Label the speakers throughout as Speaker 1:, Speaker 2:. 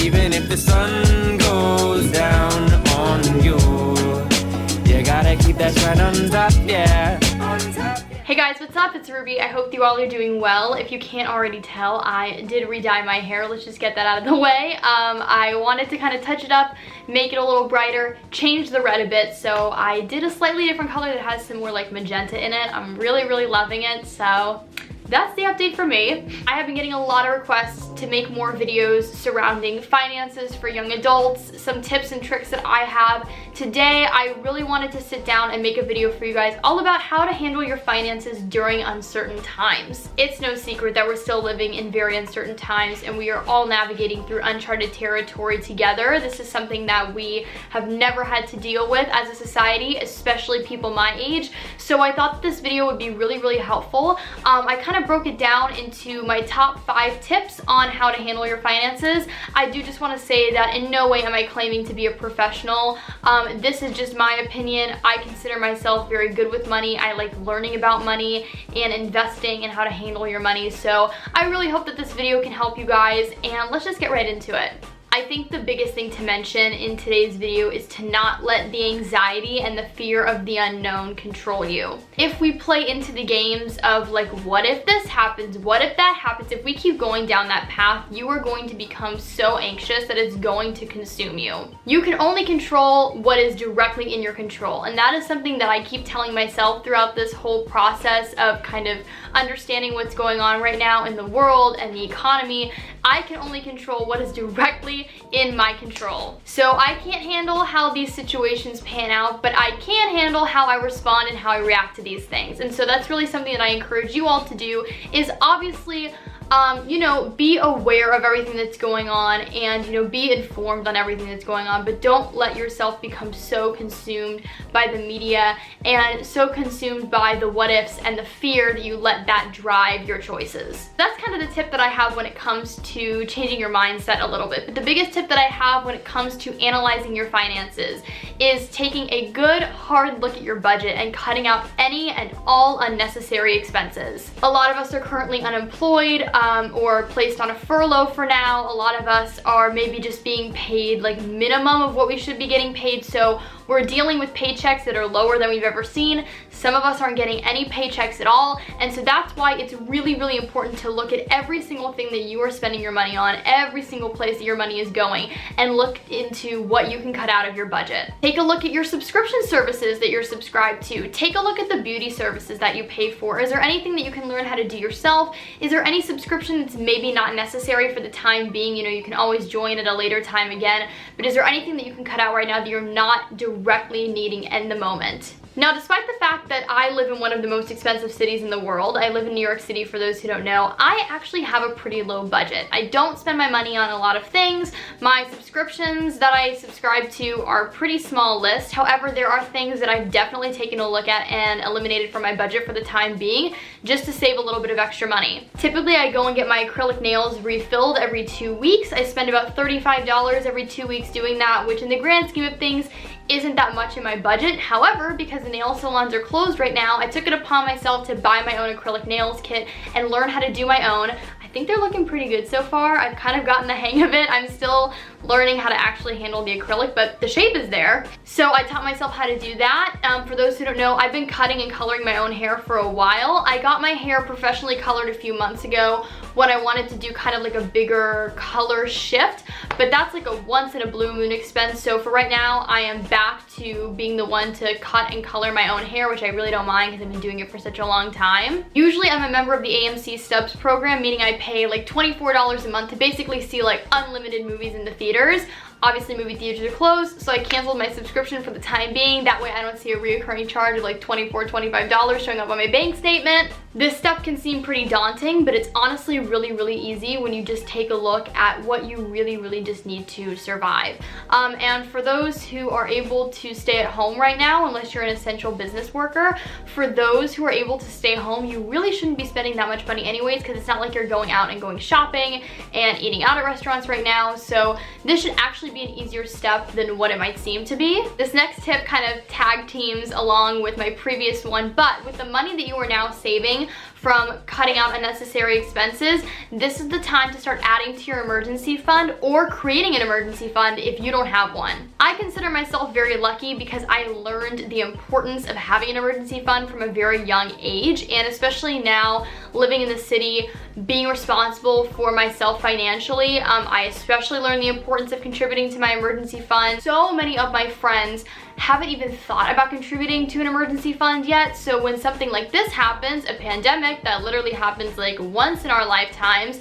Speaker 1: even if the sun goes down on you. You gotta keep that shine on top, yeah.
Speaker 2: Hey guys, what's up? It's Ruby. I hope you all are doing well. If you can't already tell, I did re-dye my hair. Let's just get that out of the way. I wanted to kind of touch it up, make it a little brighter, change the red a bit, so I did a slightly different color that has some more like magenta in it. I'm really loving it, so that's the update for me. I have been getting a lot of requests to make more videos surrounding finances for young adults, some tips and tricks that I have. Today, I really wanted to sit down and make a video for you guys all about how to handle your finances during uncertain times. It's no secret that we're still living in very uncertain times and we are all navigating through uncharted territory together. This is something that we have never had to deal with as a society, especially people my age. So I thought this video would be really helpful. I kind of broke it down into my top 5 tips on how to handle your finances. I do just want to say that in no way am I claiming to be a professional. This is just my opinion. I consider myself very good with money. I like learning about money and investing and how to handle your money. So I really hope that this video can help you guys, and let's just get right into it. I think the biggest thing to mention in today's video is to not let the anxiety and the fear of the unknown control you. If we play into the games of like, what if this happens? What if that happens? If we keep going down that path, you are going to become so anxious that it's going to consume you. You can only control what is directly in your control, and that is something that I keep telling myself throughout this whole process of kind of understanding what's going on right now in the world and the economy. I can only control what is directly in my control. So I can't handle how these situations pan out, but I can handle how I respond and how I react to these things. And so that's really something that I encourage you all to do, is obviously you know, be aware of everything that's going on and, you know, be informed on everything that's going on, but don't let yourself become so consumed by the media and so consumed by the what ifs and the fear that you let that drive your choices. That's kind of the tip that I have when it comes to changing your mindset a little bit. But the biggest tip that I have when it comes to analyzing your finances is taking a good hard look at your budget and cutting out any and all unnecessary expenses. A lot of us are currently unemployed, or placed on a furlough for now. A lot of us are maybe just being paid like minimum of what we should be getting paid, so we're dealing with paychecks that are lower than we've ever seen. Some of us aren't getting any paychecks at all, and so that's why it's really important to look at every single thing that you are spending your money on, every single place that your money is going, and look into what you can cut out of your budget. Take a look at your subscription services that you're subscribed to. Take a look at the beauty services that you pay for. Is there anything that you can learn how to do yourself? Is there any subscription that's maybe not necessary for the time being? You know, you can always join at a later time again, but is there anything that you can cut out right now that you're not directly needing in the moment? Now, despite the fact that I live in one of the most expensive cities in the world, I live in New York City for those who don't know, I actually have a pretty low budget. I don't spend my money on a lot of things. My subscriptions that I subscribe to are a pretty small list. However, there are things that I've definitely taken a look at and eliminated from my budget for the time being, just to save a little bit of extra money. Typically, I go and get my acrylic nails refilled every 2 weeks. I spend about $35 every 2 weeks doing that, which in the grand scheme of things isn't that much in my budget. However, because the nail salons are closed right now, I took it upon myself to buy my own acrylic nails kit and learn how to do my own. I think they're looking pretty good so far. I've kind of gotten the hang of it. I'm still learning how to actually handle the acrylic, but the shape is there. So I taught myself how to do that. For those who don't know, I've been cutting and coloring my own hair for a while. I got my hair professionally colored a few months ago when I wanted to do kind of like a bigger color shift, but that's like a once in a blue moon expense. So for right now, I am back to being the one to cut and color my own hair, which I really don't mind because I've been doing it for such a long time. Usually I'm a member of the AMC Stubs program, meaning I pay like $24 a month to basically see like unlimited movies in the theaters. Obviously, movie theaters are closed, so I canceled my subscription for the time being. That way I don't see a reoccurring charge of like $24, $25 showing up on my bank statement. This stuff can seem pretty daunting, but it's honestly really easy when you just take a look at what you really just need to survive. And for those who are able to stay at home right now, unless you're an essential business worker, for those who are able to stay home, you really shouldn't be spending that much money anyways, because it's not like you're going out and going shopping and eating out at restaurants right now. So this should actually be an easier step than what it might seem to be. This next tip kind of tag teams along with my previous one, but with the money that you are now saving from cutting out unnecessary expenses, this is the time to start adding to your emergency fund or creating an emergency fund if you don't have one. I consider myself very lucky because I learned the importance of having an emergency fund from a very young age, and especially now living in the city, being responsible for myself financially, I especially learned the importance of contributing to my emergency fund. So many of my friends haven't even thought about contributing to an emergency fund yet, so when something like this happens, a pandemic that literally happens like once in our lifetimes,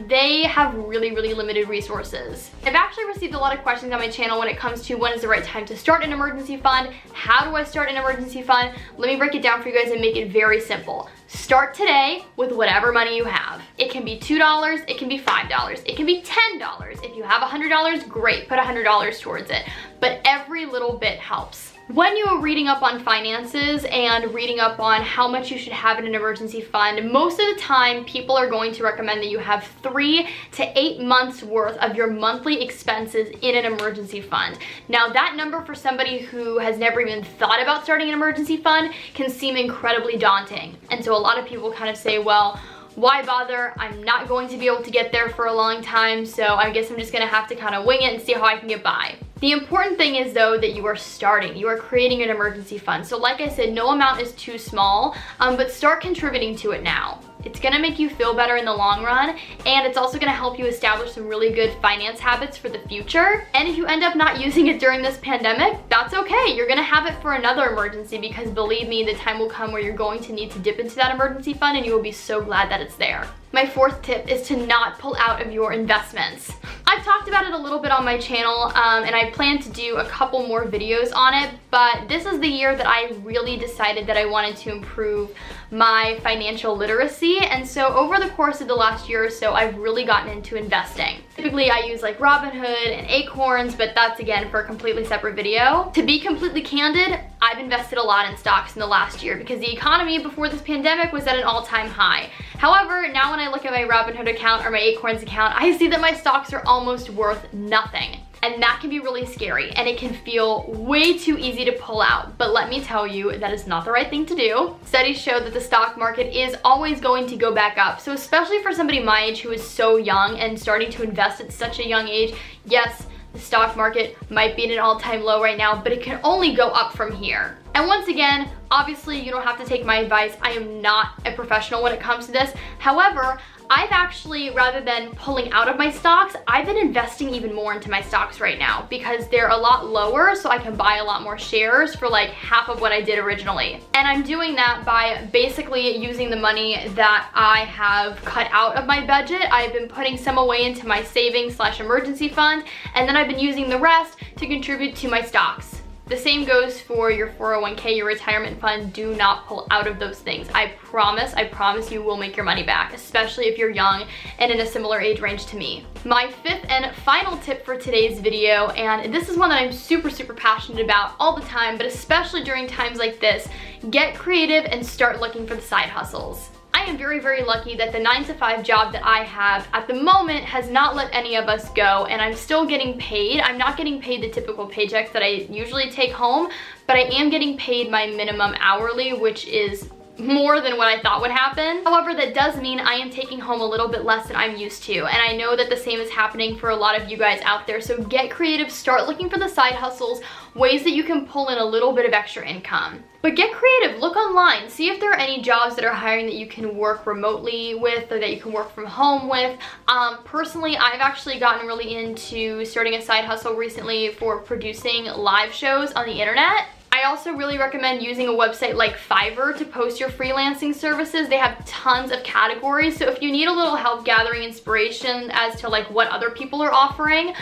Speaker 2: they have really limited resources. I've actually received a lot of questions on my channel when it comes to when is the right time to start an emergency fund, how do I start an emergency fund? Let me break it down for you guys and make it very simple. Start today with whatever money you have. It can be $2, it can be $5, it can be $10. If you have $100, great, put $100 towards it. But every little bit helps. When you are reading up on finances and reading up on how much you should have in an emergency fund, most of the time people are going to recommend that you have 3 to 8 months worth of your monthly expenses in an emergency fund. Now that number for somebody who has never even thought about starting an emergency fund can seem incredibly daunting. And so a lot of people kind of say, well, why bother? I'm not going to be able to get there for a long time, so I guess I'm just gonna have to kind of wing it and see how I can get by. The important thing is though that you are starting, you are creating an emergency fund. So like I said, no amount is too small, but start contributing to it now. It's gonna make you feel better in the long run, and it's also gonna help you establish some really good finance habits for the future. And if you end up not using it during this pandemic, that's okay. You're gonna have it for another emergency, because believe me, the time will come where you're going to need to dip into that emergency fund and you will be so glad that it's there. My fourth tip is to not pull out of your investments. I've talked about it a little bit on my channel, and I plan to do a couple more videos on it, but this is the year that I really decided that I wanted to improve my financial literacy, and so over the course of the last year or so, I've really gotten into investing. Typically, I use like Robinhood and Acorns, but that's again for a completely separate video. To be completely candid, I've invested a lot in stocks in the last year because the economy before this pandemic was at an all-time high. However, now when I look at my Robinhood account or my Acorns account, I see that my stocks are almost worth nothing. And that can be really scary, and it can feel way too easy to pull out. But let me tell you, that is not the right thing to do. Studies show that the stock market is always going to go back up. So especially for somebody my age who is so young and starting to invest at such a young age, yes, the stock market might be at an all-time low right now, but it can only go up from here. And once again, obviously you don't have to take my advice. I am not a professional when it comes to this. However, I've actually, rather than pulling out of my stocks, I've been investing even more into my stocks right now because they're a lot lower, so I can buy a lot more shares for like half of what I did originally. And I'm doing that by basically using the money that I have cut out of my budget. I've been putting some away into my savings / emergency fund, and then I've been using the rest to contribute to my stocks. The same goes for your 401k, your retirement fund. Do not pull out of those things. I promise you will make your money back, especially if you're young and in a similar age range to me. My fifth and final tip for today's video, and this is one that I'm super passionate about all the time, but especially during times like this, get creative and start looking for the side hustles. I am very lucky that the 9-to-5 job that I have at the moment has not let any of us go, and I'm still getting paid. I'm not getting paid the typical paychecks that I usually take home, but I am getting paid my minimum hourly, which is more than what I thought would happen. However, that does mean I am taking home a little bit less than I'm used to, and I know that the same is happening for a lot of you guys out there. So get creative, start looking for the side hustles, ways that you can pull in a little bit of extra income. But get creative, look online, see if there are any jobs that are hiring that you can work remotely with or that you can work from home with. Personally, I've actually gotten really into starting a side hustle recently for producing live shows on the internet. I also really recommend using a website like Fiverr to post your freelancing services. They have tons of categories, so if you need a little help gathering inspiration as to like what other people are offering,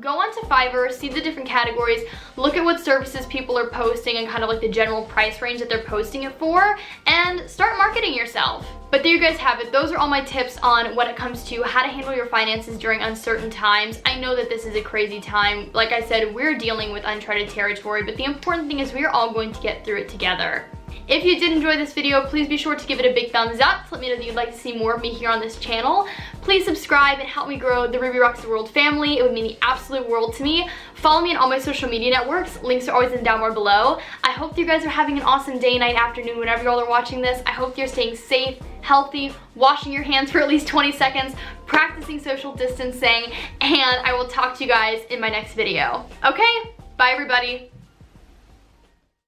Speaker 2: go onto Fiverr, see the different categories, look at what services people are posting and kind of like the general price range that they're posting it for, and start marketing yourself. But there you guys have it. Those are all my tips on when it comes to how to handle your finances during uncertain times. I know that this is a crazy time. Like I said, we're dealing with uncharted territory, but the important thing is we're all going to get through it together. If you did enjoy this video, please be sure to give it a big thumbs up to let me know that you'd like to see more of me here on this channel. Please subscribe and help me grow the Ruby Rocks the World family. It would mean the absolute world to me. Follow me on all my social media networks. Links are always in down below. I hope you guys are having an awesome day, night, afternoon, whenever y'all are watching this. I hope you're staying safe, healthy, washing your hands for at least 20 seconds, practicing social distancing, and I will talk to you guys in my next video. Okay, bye everybody.